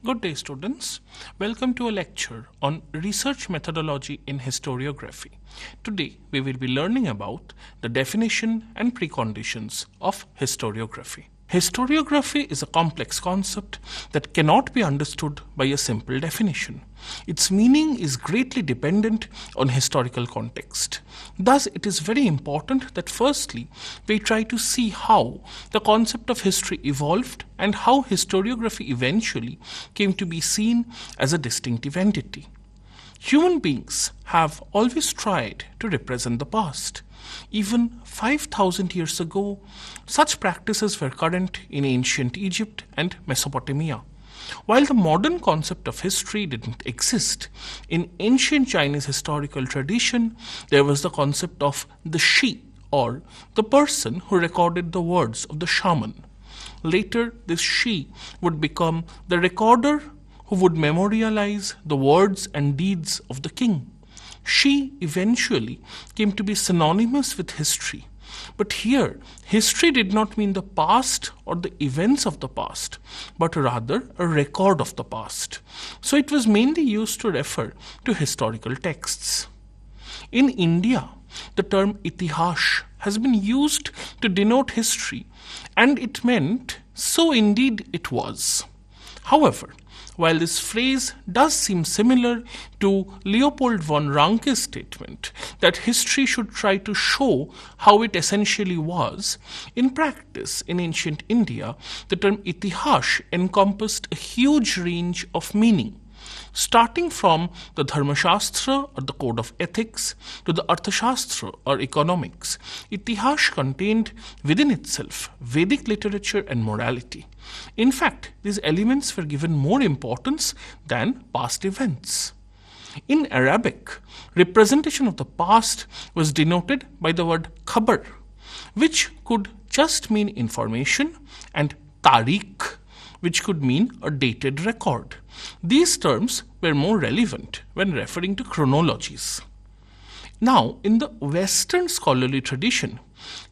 Good day, students. Welcome to a lecture on research methodology in historiography. Today, we will be learning about the definition and preconditions of historiography. Historiography is a complex concept that cannot be understood by a simple definition. Its meaning is greatly dependent on historical context. Thus, it is very important that firstly, we try to see how the concept of history evolved and how historiography eventually came to be seen as a distinctive entity. Human beings have always tried to represent the past. Even 5,000 years ago, such practices were current in ancient Egypt and Mesopotamia. While the modern concept of history didn't exist, in ancient Chinese historical tradition, there was the concept of the shi, or the person who recorded the words of the shaman. Later, this shi would become the recorder who would memorialize the words and deeds of the king. She eventually came to be synonymous with history. But here, history did not mean the past or the events of the past, but rather a record of the past. So it was mainly used to refer to historical texts. In India, the term itihas has been used to denote history, and it meant so indeed it was. However, while this phrase does seem similar to Leopold von Ranke's statement that history should try to show how it essentially was, in practice in ancient India, the term itihas encompassed a huge range of meaning. Starting from the Dharmashastra or the code of ethics to the Arthashastra or economics, itihas contained within itself Vedic literature and morality. In fact, these elements were given more importance than past events. In Arabic, representation of the past was denoted by the word khabar, which could just mean information, and tariq, which could mean a dated record. These terms were more relevant when referring to chronologies. Now, in the Western scholarly tradition,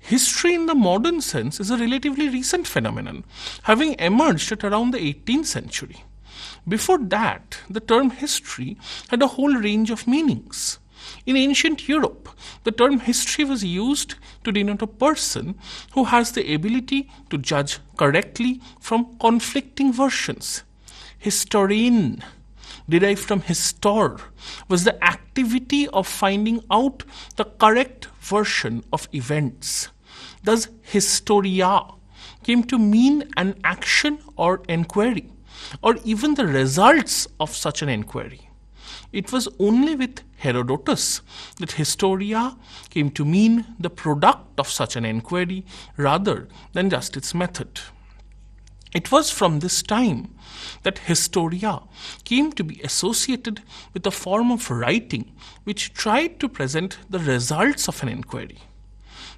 history in the modern sense is a relatively recent phenomenon, having emerged at around the 18th century. Before that, the term history had a whole range of meanings. In ancient Europe, the term history was used to denote a person who has the ability to judge correctly from conflicting versions. Historian, derived from histor, was the activity of finding out the correct version of events. Thus, historia came to mean an action or enquiry, or even the results of such an enquiry. It was only with Herodotus that historia came to mean the product of such an enquiry rather than just its method. It was from this time that historia came to be associated with a form of writing which tried to present the results of an enquiry.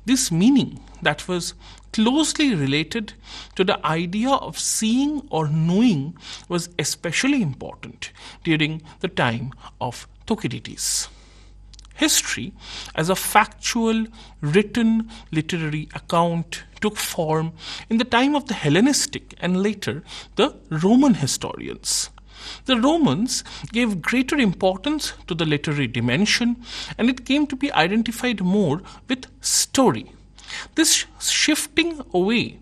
This meaning that was closely related to the idea of seeing or knowing was especially important during the time of Thucydides. History, as a factual, written, literary account, took form in the time of the Hellenistic and later the Roman historians. The Romans gave greater importance to the literary dimension, and it came to be identified more with story. This shifting away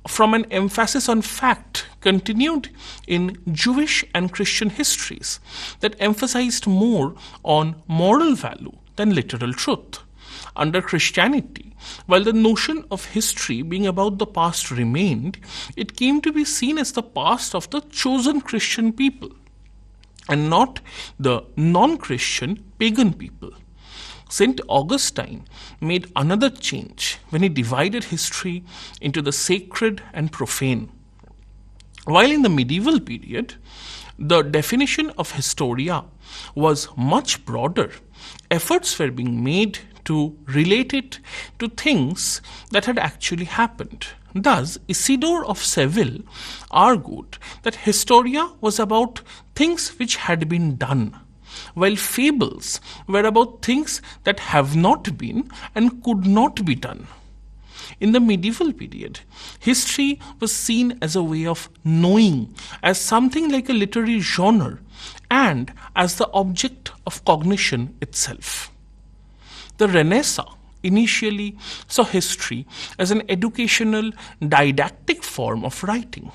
from an emphasis on fact continued in Jewish and Christian histories that emphasized more on moral value than literal truth. Under Christianity, while the notion of history being about the past remained, it came to be seen as the past of the chosen Christian people and not the non-Christian pagan people. St. Augustine made another change when he divided history into the sacred and profane. While in the medieval period, the definition of historia was much broader, efforts were being made to relate it to things that had actually happened. Thus, Isidore of Seville argued that historia was about things which had been done, while fables were about things that have not been and could not be done. In the medieval period, history was seen as a way of knowing, as something like a literary genre, and as the object of cognition itself. The Renaissance initially saw history as an educational, didactic form of writing.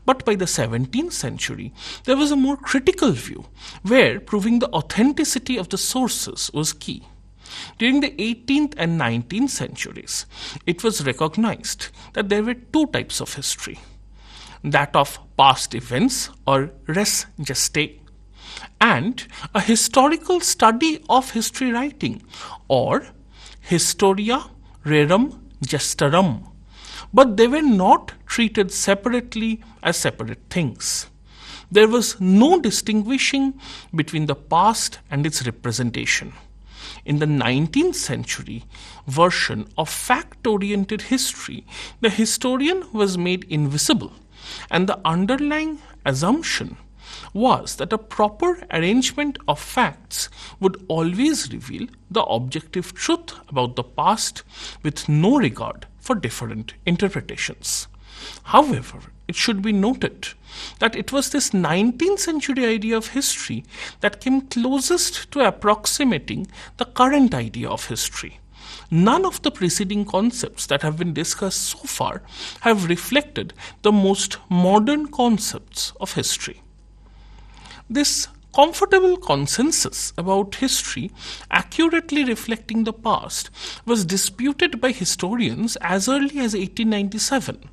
But by the 17th century, there was a more critical view, where proving the authenticity of the sources was key. During the 18th and 19th centuries, it was recognized that there were two types of history: that of past events, or res gestae, and a historical study of history writing, or historia rerum gestarum. But they were not treated separately as separate things. There was no distinguishing between the past and its representation. In the 19th century version of fact-oriented history, the historian was made invisible, and the underlying assumption was that a proper arrangement of facts would always reveal the objective truth about the past with no regard for different interpretations. However, it should be noted that it was this 19th century idea of history that came closest to approximating the current idea of history. None of the preceding concepts that have been discussed so far have reflected the most modern concepts of history. This comfortable consensus about history accurately reflecting the past was disputed by historians as early as 1897,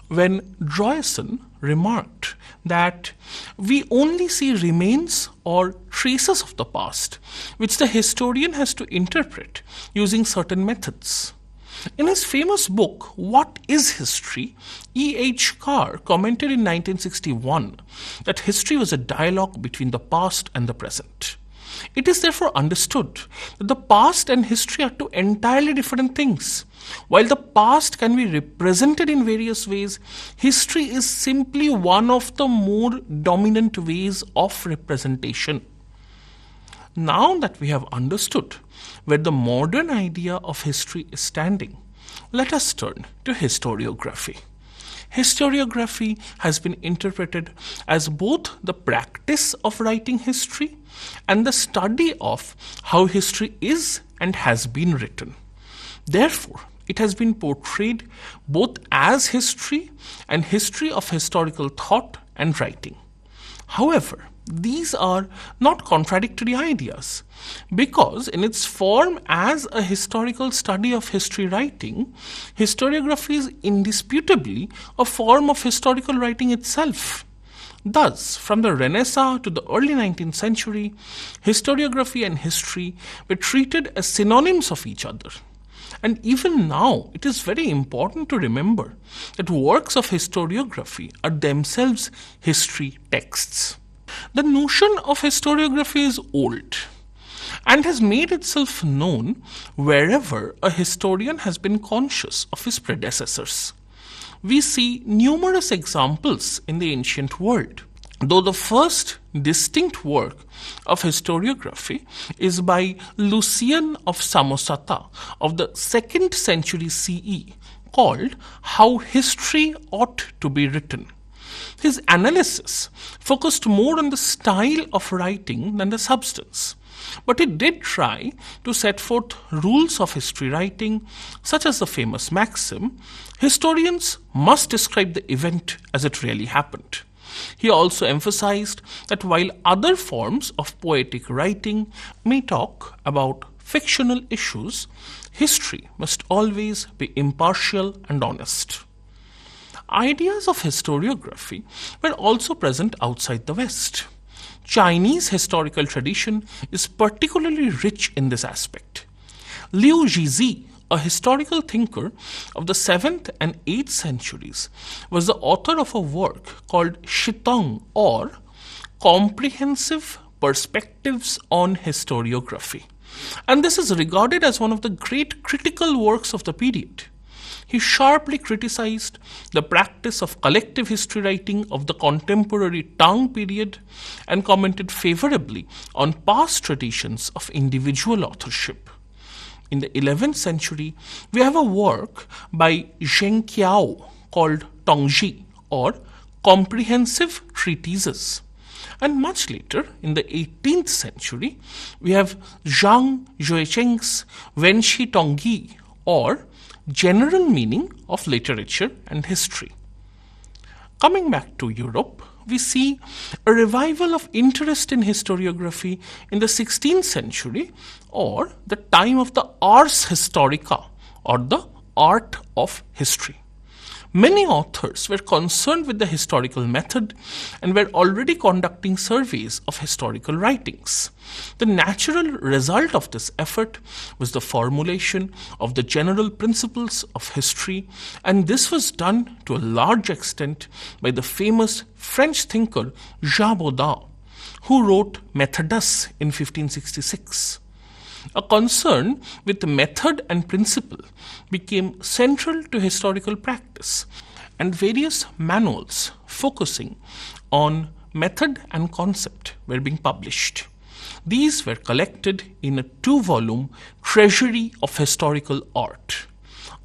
when Droysen remarked that we only see remains or traces of the past, which the historian has to interpret using certain methods. In his famous book, What is History?, E. H. Carr commented in 1961 that history was a dialogue between the past and the present. It is therefore understood that the past and history are two entirely different things. While the past can be represented in various ways, history is simply one of the more dominant ways of representation. Now that we have understood where the modern idea of history is standing, let us turn to historiography. Historiography has been interpreted as both the practice of writing history and the study of how history is and has been written. Therefore, it has been portrayed both as history and history of historical thought and writing. However, these are not contradictory ideas, because in its form as a historical study of history writing, historiography is indisputably a form of historical writing itself. Thus, from the Renaissance to the early 19th century, historiography and history were treated as synonyms of each other. And even now, it is very important to remember that works of historiography are themselves history texts. The notion of historiography is old and has made itself known wherever a historian has been conscious of his predecessors. We see numerous examples in the ancient world, though the first distinct work of historiography is by Lucian of Samosata of the 2nd century CE, called How History Ought to be Written. His analysis focused more on the style of writing than the substance, but it did try to set forth rules of history writing, such as the famous maxim, historians must describe the event as it really happened. He also emphasized that while other forms of poetic writing may talk about fictional issues, history must always be impartial and honest. Ideas of historiography were also present outside the West. Chinese historical tradition is particularly rich in this aspect. Liu Jizi, a historical thinker of the 7th and 8th centuries, was the author of a work called Shitong, or Comprehensive Perspectives on Historiography. And this is regarded as one of the great critical works of the period. He sharply criticized the practice of collective history writing of the contemporary Tang period and commented favorably on past traditions of individual authorship. in the 11th century, we have a work by Zheng Qiao called Tongji or Comprehensive Treatises. And much later, in the 18th century, we have Zhang Zhuocheng's Wenxi Tongyi or General Meaning of Literature and History. Coming back to Europe, we see a revival of interest in historiography in the 16th century or the time of the ars historica or the art of history. Many authors were concerned with the historical method and were already conducting surveys of historical writings. The natural result of this effort was the formulation of the general principles of history, and this was done to a large extent by the famous French thinker Jean Bodin, who wrote Methodus in 1566. A concern with method and principle became central to historical practice, and various manuals focusing on method and concept were being published. These were collected in a 2-volume Treasury of Historical Art.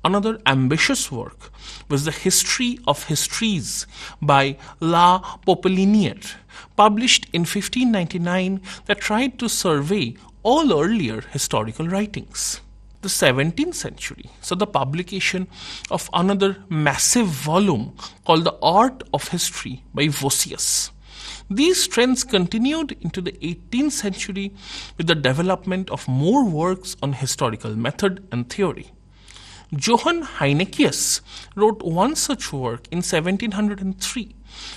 Another ambitious work was the History of Histories by La Popelinière, published in 1599, that tried to survey all earlier historical writings. The 17th century saw the publication of another massive volume called The Art of History by Vossius. These trends continued into the 18th century with the development of more works on historical method and theory. Johann Heineccius wrote one such work in 1703,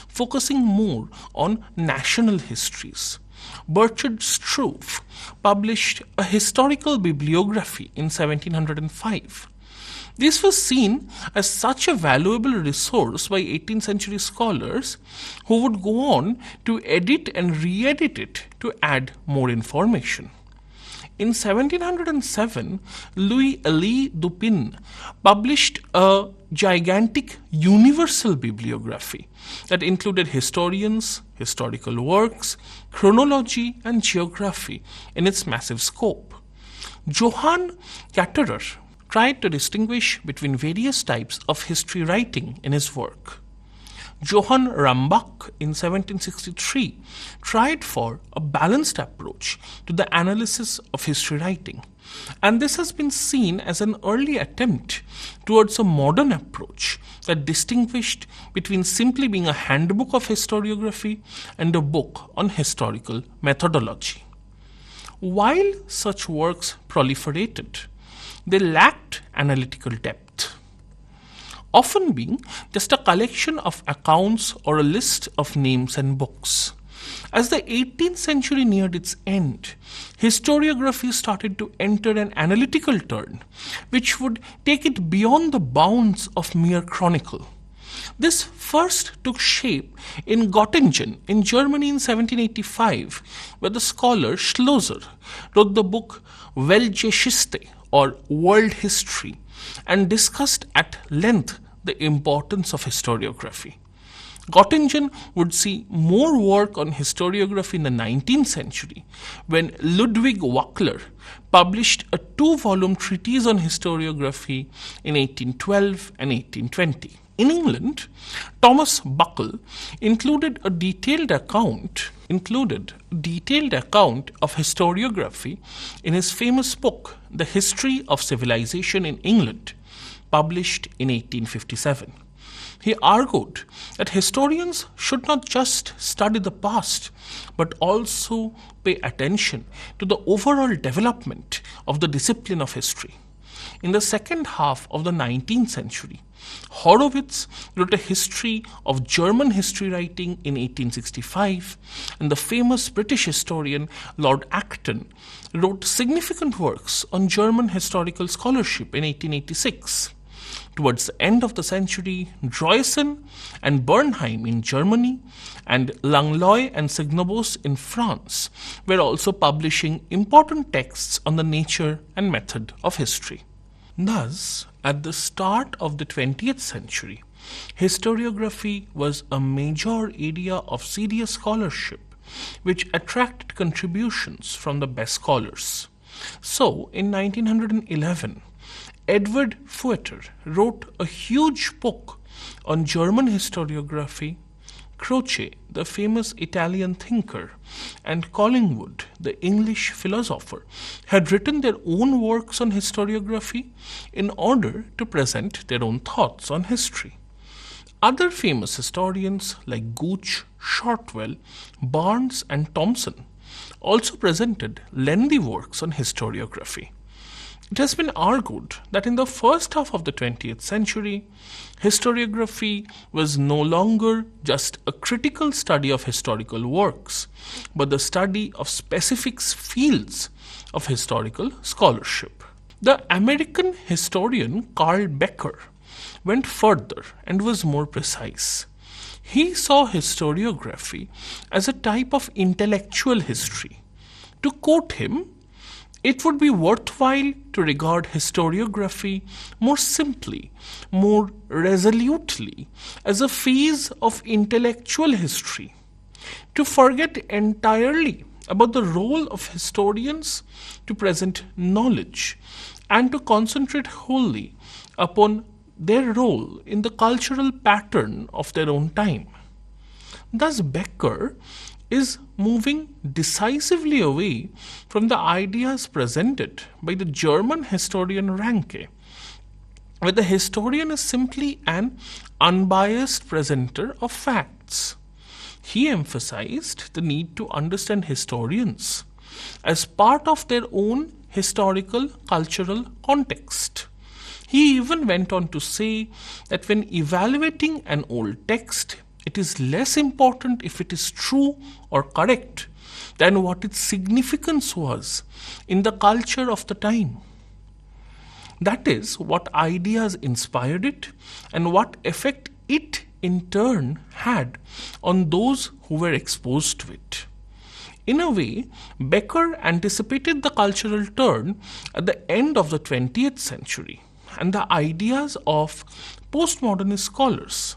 focusing more on national histories. Burchard Struve published a historical bibliography in 1705. This was seen as such a valuable resource by 18th century scholars who would go on to edit and re-edit it to add more information. In 1707, Louis-Élie Dupin published a gigantic universal bibliography that included historians, historical works, chronology, and geography in its massive scope. Johann Katterer tried to distinguish between various types of history writing in his work. Johann Rambach in 1763 tried for a balanced approach to the analysis of history writing, and this has been seen as an early attempt towards a modern approach that distinguished between simply being a handbook of historiography and a book on historical methodology. While such works proliferated, they lacked analytical depth, often being just a collection of accounts or a list of names and books. As the 18th century neared its end, historiography started to enter an analytical turn, which would take it beyond the bounds of mere chronicle. This first took shape in Göttingen in Germany in 1785, where the scholar Schlosser wrote the book Weltgeschichte or World History and discussed at length the importance of historiography. Göttingen would see more work on historiography in the 19th century when Ludwig Wackler published a 2-volume treatise on historiography in 1812 and 1820. In England, Thomas Buckle included a detailed account of historiography in his famous book, The History of Civilization in England, published in 1857. He argued that historians should not just study the past, but also pay attention to the overall development of the discipline of history. In the second half of the 19th century, Horowitz wrote a history of German history writing in 1865, and the famous British historian Lord Acton wrote significant works on German historical scholarship in 1886. Towards the end of the century, Droysen and Bernheim in Germany and Langlois and Signobos in France were also publishing important texts on the nature and method of history. Thus, at the start of the 20th century, historiography was a major area of serious scholarship which attracted contributions from the best scholars. So, in 1911, Edward Feuchter wrote a huge book on German historiography. Croce, the famous Italian thinker, and Collingwood, the English philosopher, had written their own works on historiography in order to present their own thoughts on history. Other famous historians like Gooch, Shortwell, Barnes, and Thomson also presented lengthy works on historiography. It has been argued that in the first half of the 20th century, historiography was no longer just a critical study of historical works, but the study of specific fields of historical scholarship. The American historian Carl Becker went further and was more precise. He saw historiography as a type of intellectual history. To quote him, it would be worthwhile to regard historiography more simply, more resolutely, as a phase of intellectual history. To forget entirely about the role of historians to present knowledge and to concentrate wholly upon their role in the cultural pattern of their own time. Thus, Becker is moving decisively away from the ideas presented by the German historian Ranke, where the historian is simply an unbiased presenter of facts. He emphasized the need to understand historians as part of their own historical cultural context. He even went on to say that when evaluating an old text, it is less important if it is true or correct than what its significance was in the culture of the time. That is, what ideas inspired it and what effect it in turn had on those who were exposed to it. In a way, Becker anticipated the cultural turn at the end of the 20th century and the ideas of postmodernist scholars,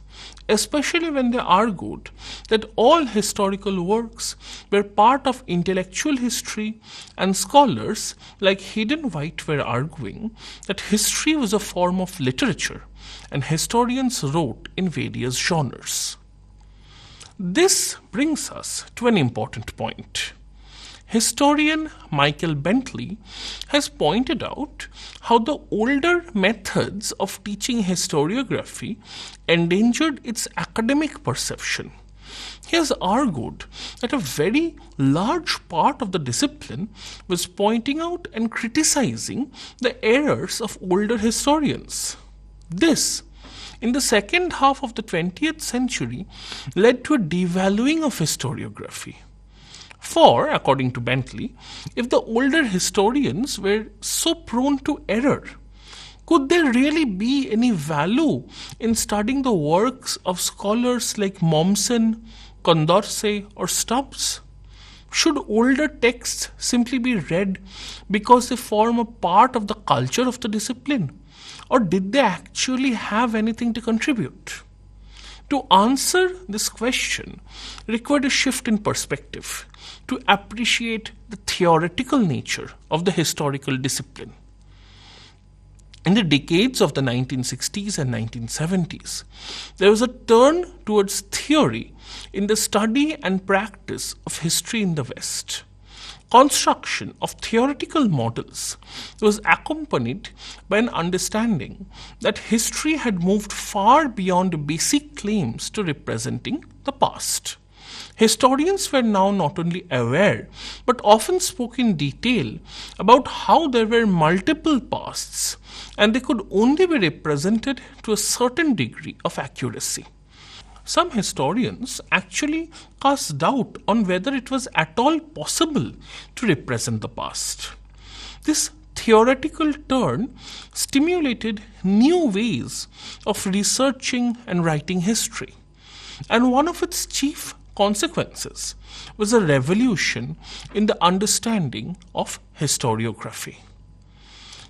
especially when they argued that all historical works were part of intellectual history, and scholars like Hayden White were arguing that history was a form of literature and historians wrote in various genres. This brings us to an important point. Historian Michael Bentley has pointed out how the older methods of teaching historiography endangered its academic perception. He has argued that a very large part of the discipline was pointing out and criticizing the errors of older historians. This, in the second half of the 20th century, led to a devaluing of historiography. For, according to Bentley, if the older historians were so prone to error, could there really be any value in studying the works of scholars like Mommsen, Condorcet, or Stubbs? Should older texts simply be read because they form a part of the culture of the discipline? Or did they actually have anything to contribute? To answer this question required a shift in perspective to appreciate the theoretical nature of the historical discipline. In the decades of the 1960s and 1970s, there was a turn towards theory in the study and practice of history in the West. Construction of theoretical models was accompanied by an understanding that history had moved far beyond basic claims to representing the past. Historians were now not only aware, but often spoke in detail about how there were multiple pasts and they could only be represented to a certain degree of accuracy. Some historians actually cast doubt on whether it was at all possible to represent the past. This theoretical turn stimulated new ways of researching and writing history, and one of its chief consequences was a revolution in the understanding of historiography.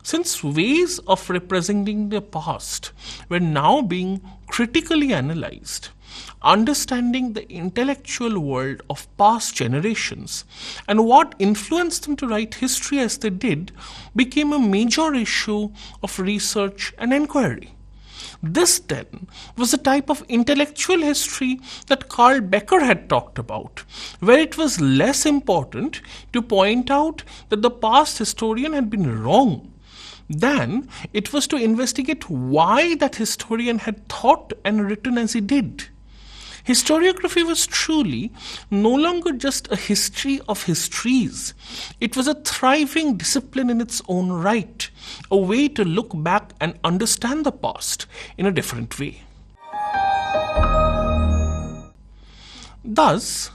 Since ways of representing the past were now being critically analyzed, understanding the intellectual world of past generations and what influenced them to write history as they did became a major issue of research and inquiry. This, then, was the type of intellectual history that Carl Becker had talked about, where it was less important to point out that the past historian had been wrong than it was to investigate why that historian had thought and written as he did. Historiography was truly no longer just a history of histories. It was a thriving discipline in its own right, a way to look back and understand the past in a different way. Thus,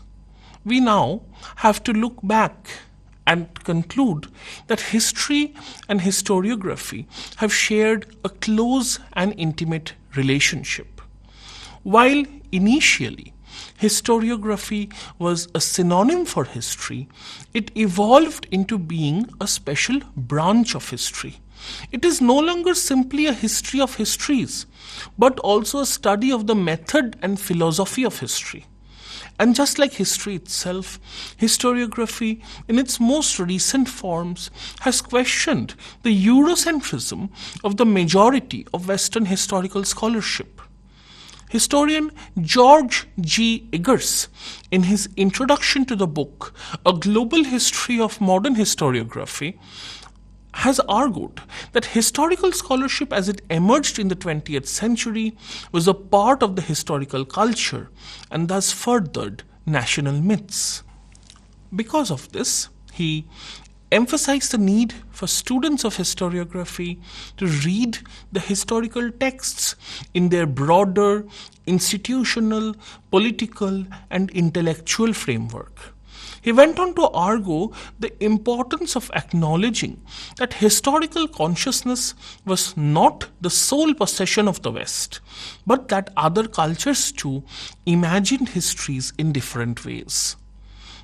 we now have to look back and conclude that history and historiography have shared a close and intimate relationship. While initially historiography was a synonym for history, it evolved into being a special branch of history. It is no longer simply a history of histories, but also a study of the method and philosophy of history. And just like history itself, historiography, in its most recent forms, has questioned the Eurocentrism of the majority of Western historical scholarship. Historian George G. Eggers, in his introduction to the book, A Global History of Modern Historiography, has argued that historical scholarship as it emerged in the 20th century was a part of the historical culture and thus furthered national myths. Because of this, he emphasized the need for students of historiography to read the historical texts in their broader institutional, political, and intellectual framework. He went on to argue the importance of acknowledging that historical consciousness was not the sole possession of the West, but that other cultures too imagined histories in different ways.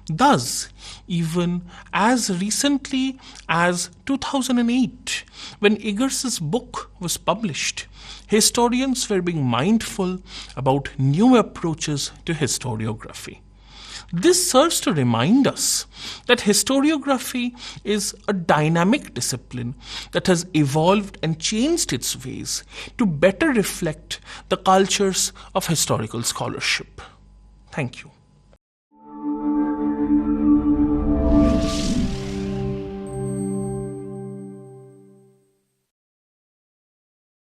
Thus, even as recently as 2008, when Eggers' book was published, historians were being mindful about new approaches to historiography. This serves to remind us that historiography is a dynamic discipline that has evolved and changed its ways to better reflect the cultures of historical scholarship. Thank you.